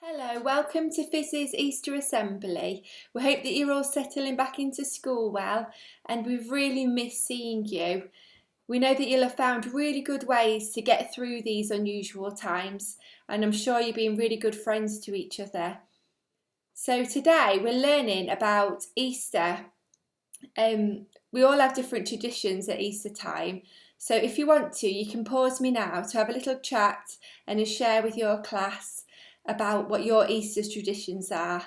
Hello, welcome to FISS's Easter Assembly. We hope that you're all settling back into school well, and we've really missed seeing you. We know that you'll have found really good ways to get through these unusual times, and I'm sure you're being really good friends to each other. So today we're learning about Easter. We all have different traditions at Easter time, so if you want to, you can pause me now to have a little chat and share with your class about what your Easter traditions are.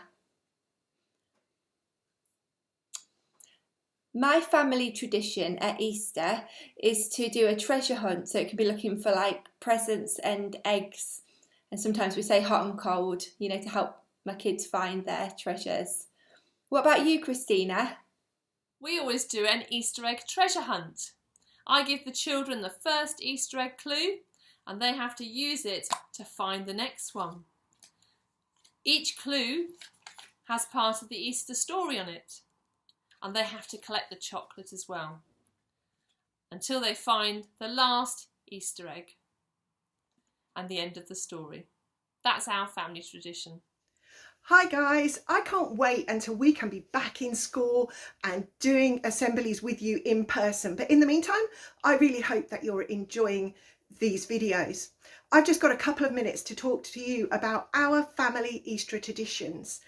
My family tradition at Easter is to do a treasure hunt, so it can be looking for like presents and eggs, and sometimes we say hot and cold, to help my kids find their treasures. What about you, Christina? We always do an Easter egg treasure hunt. I give the children the first Easter egg clue and they have to use it to find the next one. Each clue has part of the Easter story on it, and they have to collect the chocolate as well until they find the last Easter egg and the end of the story. That's our family tradition. Hi guys, I can't wait until we can be back in school and doing assemblies with you in person. But in the meantime, I really hope that you're enjoying these videos. I've just got a couple of minutes to talk to you about our family Easter traditions.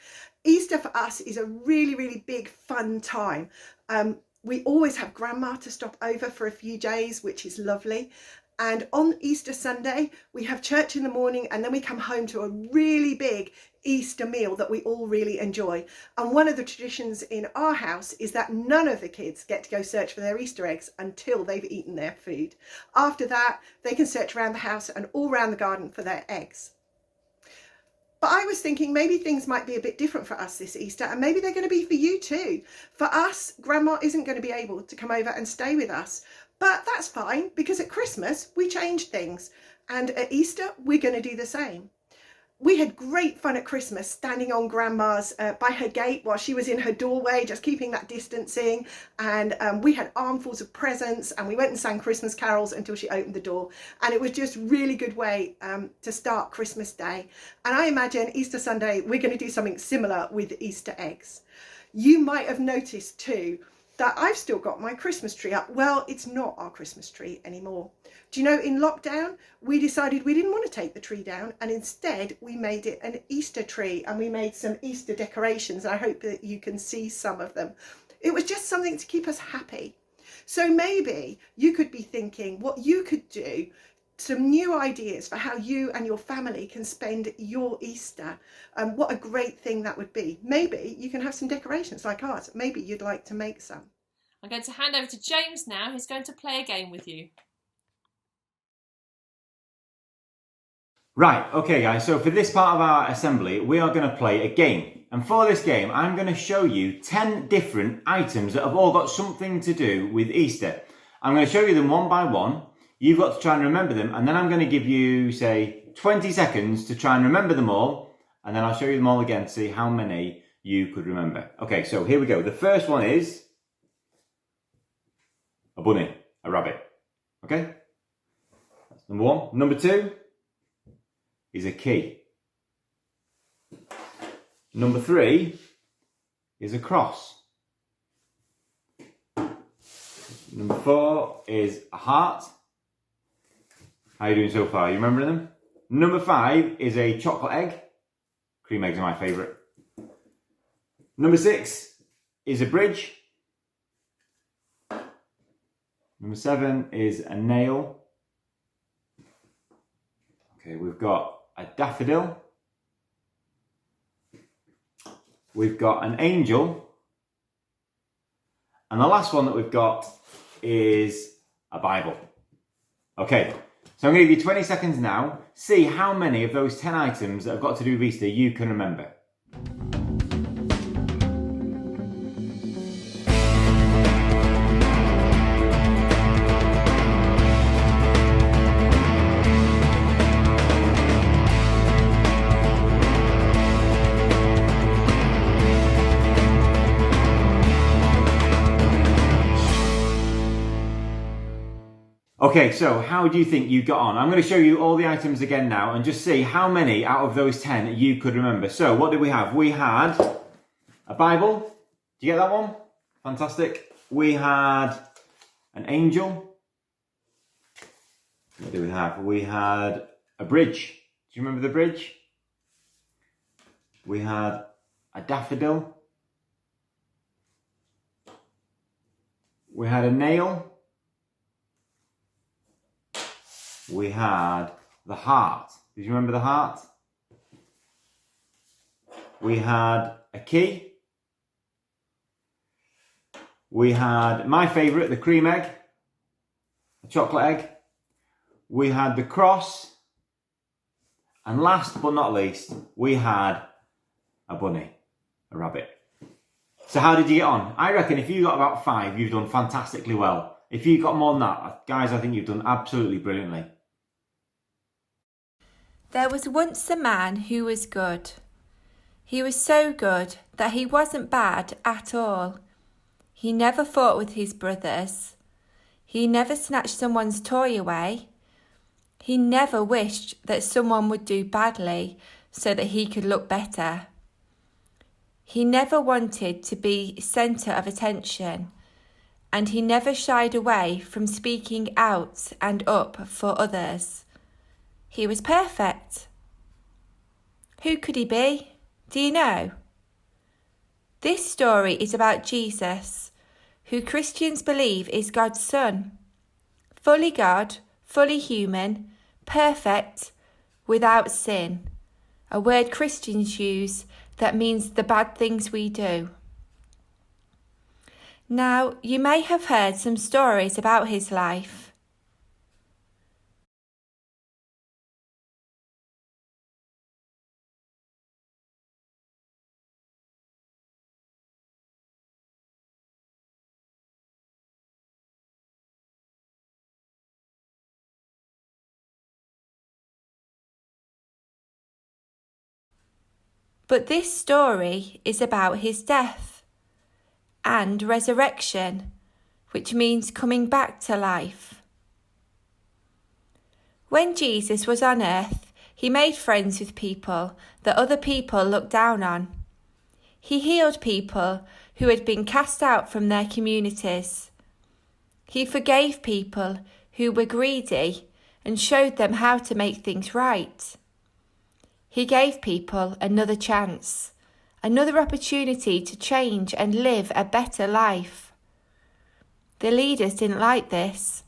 Easter for us is a really big fun time. We always have Grandma to stop over for a few days, which is lovely. And on Easter Sunday, we have church in the morning and then we come home to a really big Easter meal that we all really enjoy. And one of the traditions in our house is that none of the kids get to go search for their Easter eggs until they've eaten their food. After that, they can search around the house and all around the garden for their eggs. But I was thinking maybe things might be a bit different for us this Easter, and maybe they're going to be for you too. For us, Grandma isn't going to be able to come over and stay with us. But that's fine, because at Christmas we changed things, and at Easter we're going to do the same. We had great fun at Christmas standing on Grandma's by her gate while she was in her doorway, just keeping that distancing, and we had armfuls of presents and we went and sang Christmas carols until she opened the door, and it was just a really good way to start Christmas Day. And I imagine Easter Sunday we're going to do something similar with Easter eggs. You might have noticed too that I've still got my Christmas tree up. Well, it's not our Christmas tree anymore. Do you know, in lockdown, we decided we didn't want to take the tree down, and instead we made it an Easter tree, and we made some Easter decorations. I hope that you can see some of them. It was just something to keep us happy. So maybe you could be thinking what you could do, some new ideas for how you and your family can spend your Easter. What a great thing that would be. Maybe you can have some decorations like ours. Maybe you'd like to make some. I'm going to hand over to James now, who's going to play a game with you. Right, okay guys, so for this part of our assembly, we are going to play a game. And for this game, I'm going to show you 10 different items that have all got something to do with Easter. I'm going to show you them one by one. You've got to try and remember them, and then I'm going to give you, say, 20 seconds to try and remember them all, and then I'll show you them all again to see how many you could remember. Okay, so here we go. The first one is a bunny, a rabbit. Okay? That's number one. Number two is a key. Number three is a cross. Number four is a heart. How are you doing so far? You remember them? Number five is a chocolate egg. Cream eggs are my favourite. Number six is a bridge. Number seven is a nail. Okay, we've got a daffodil. We've got an angel. And the last one that we've got is a Bible. Okay. So I'm going to give you 20 seconds now. See how many of those 10 items that have got to do with Easter you can remember. Okay, so how do you think you got on? I'm going to show you all the items again now and just see how many out of those 10 you could remember. So what did we have? We had a Bible. Do you get that one? Fantastic. We had an angel. What do we have? We had a bridge. Do you remember the bridge? We had a daffodil. We had a nail. We had the heart. Did you remember the heart? We had a key. We had my favourite, the cream egg, the chocolate egg. We had the cross. And last but not least, we had a bunny, a rabbit. So how did you get on? I reckon if you got about 5, you've done fantastically well. If you got more than that, guys, I think you've done absolutely brilliantly. There was once a man who was good. He was so good that he wasn't bad at all. He never fought with his brothers. He never snatched someone's toy away. He never wished that someone would do badly so that he could look better. He never wanted to be centre of attention, and he never shied away from speaking out and up for others. He was perfect. Who could he be? Do you know? This story is about Jesus, who Christians believe is God's Son. Fully God, fully human, perfect, without sin. A word Christians use that means the bad things we do. Now, you may have heard some stories about his life. But this story is about his death and resurrection, which means coming back to life. When Jesus was on earth, he made friends with people that other people looked down on. He healed people who had been cast out from their communities. He forgave people who were greedy and showed them how to make things right. He gave people another chance, another opportunity to change and live a better life. The leaders didn't like this.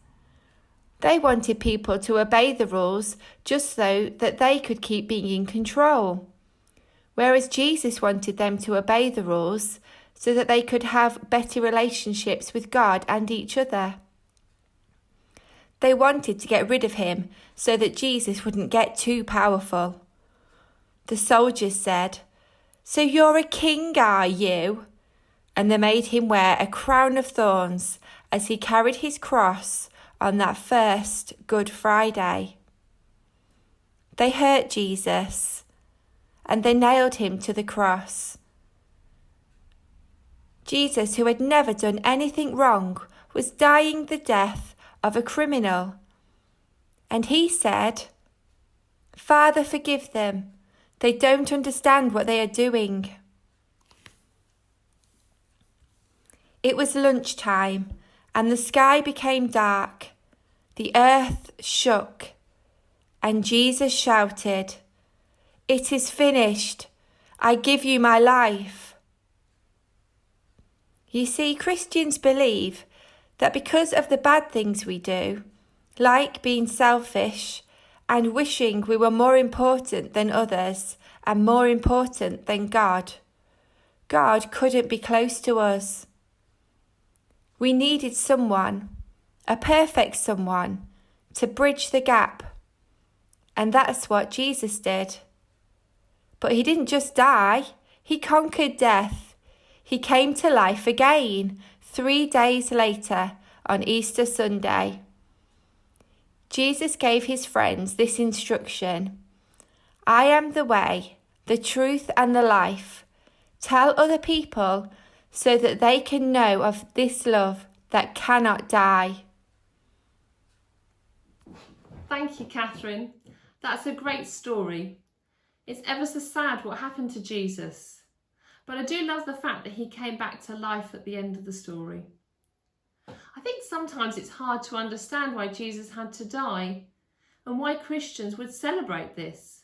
They wanted people to obey the rules just so that they could keep being in control, whereas Jesus wanted them to obey the rules so that they could have better relationships with God and each other. They wanted to get rid of him so that Jesus wouldn't get too powerful. The soldiers said, "So you're a king, are you?" And they made him wear a crown of thorns as he carried his cross on that first Good Friday. They hurt Jesus and they nailed him to the cross. Jesus, who had never done anything wrong, was dying the death of a criminal. And he said, "Father, forgive them. They don't understand what they are doing." It was lunchtime, and the sky became dark. The earth shook, and Jesus shouted, "It is finished. I give you my life." You see, Christians believe that because of the bad things we do, like being selfish and wishing we were more important than others and more important than God, God couldn't be close to us. We needed someone, a perfect someone, to bridge the gap. And that's what Jesus did. But he didn't just die, he conquered death. He came to life again 3 days later on Easter Sunday. Jesus gave his friends this instruction: "I am the way, the truth and the life. Tell other people so that they can know of this love that cannot die." Thank you, Catherine. That's a great story. It's ever so sad what happened to Jesus, but I do love the fact that he came back to life at the end of the story. I think sometimes it's hard to understand why Jesus had to die and why Christians would celebrate this.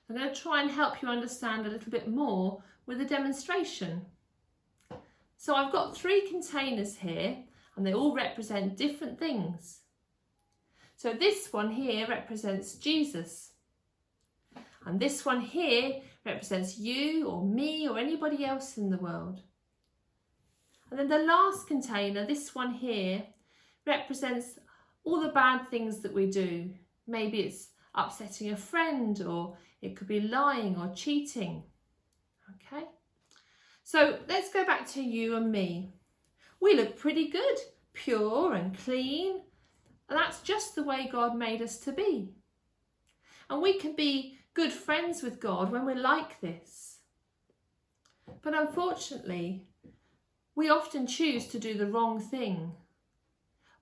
I'm going to try and help you understand a little bit more with a demonstration. So I've got 3 containers here and they all represent different things. So this one here represents Jesus. And this one here represents you or me or anybody else in the world. And then the last container, this one here, represents all the bad things that we do. Maybe it's upsetting a friend, or it could be lying or cheating. Okay? So let's go back to you and me. We look pretty good, pure and clean. And that's just the way God made us to be. And we can be good friends with God when we're like this. But unfortunately, we often choose to do the wrong thing,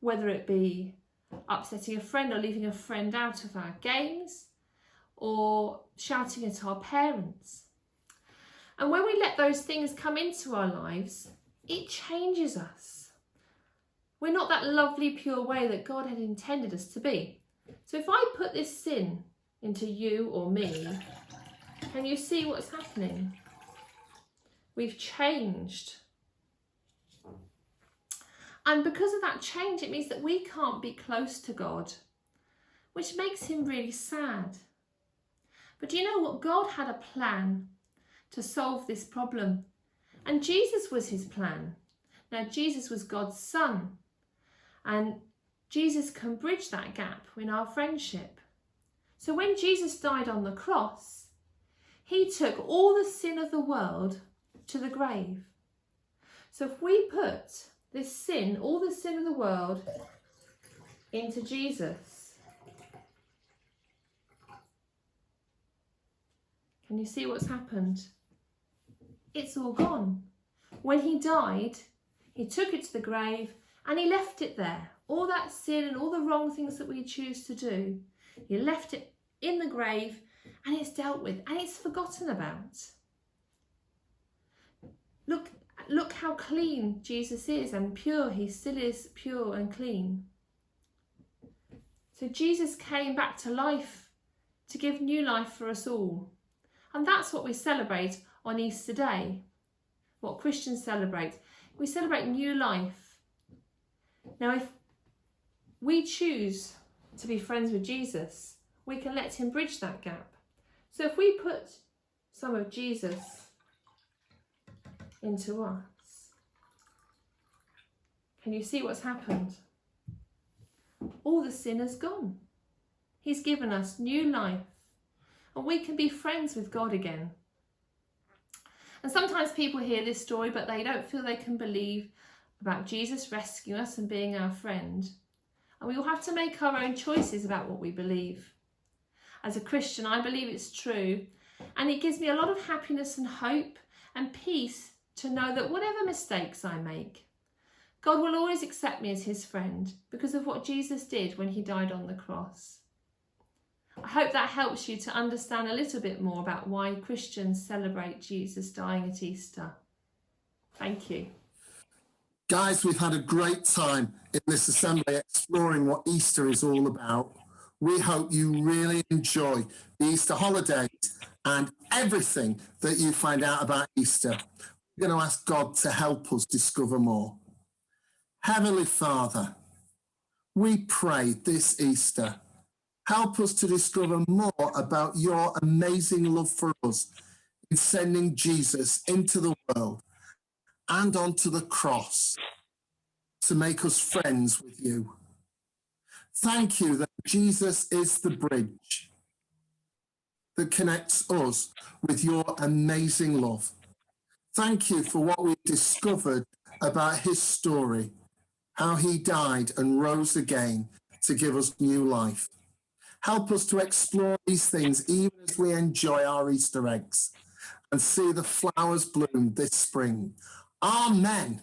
whether it be upsetting a friend or leaving a friend out of our games or shouting at our parents. And when we let those things come into our lives, it changes us. We're not that lovely, pure way that God had intended us to be. So if I put this sin into you or me, can you see what's happening? We've changed. And because of that change, it means that we can't be close to God, which makes him really sad. But do you know what? God had a plan to solve this problem. And Jesus was his plan. Now, Jesus was God's son. And Jesus can bridge that gap in our friendship. So when Jesus died on the cross, he took all the sin of the world to the grave. So if we put this sin, all the sin of the world, into Jesus, can you see what's happened? It's all gone. When he died, he took it to the grave and he left it there. All that sin and all the wrong things that we choose to do, he left it in the grave and it's dealt with and it's forgotten about. Look how clean Jesus is and pure. He still is pure and clean. So Jesus came back to life to give new life for us all. And that's what we celebrate on Easter Day. What Christians celebrate. We celebrate new life. Now, if we choose to be friends with Jesus, we can let him bridge that gap. So if we put some of Jesus into us, can you see what's happened? All the sin has gone. He's given us new life and we can be friends with God again. And sometimes people hear this story but they don't feel they can believe about Jesus rescuing us and being our friend. And we will have to make our own choices about what we believe. As a Christian, I believe it's true, and it gives me a lot of happiness and hope and peace to know that whatever mistakes I make, God will always accept me as his friend because of what Jesus did when he died on the cross. I hope that helps you to understand a little bit more about why Christians celebrate Jesus dying at Easter. Thank you. Guys, we've had a great time in this assembly exploring what Easter is all about. We hope you really enjoy the Easter holidays and everything that you find out about Easter. We're going to ask God to help us discover more. Heavenly Father, we pray this Easter, help us to discover more about your amazing love for us in sending Jesus into the world and onto the cross to make us friends with you. Thank you that Jesus is the bridge that connects us with your amazing love. Thank you for what we've discovered about his story, how he died and rose again to give us new life. Help us to explore these things even as we enjoy our Easter eggs and see the flowers bloom this spring. Amen.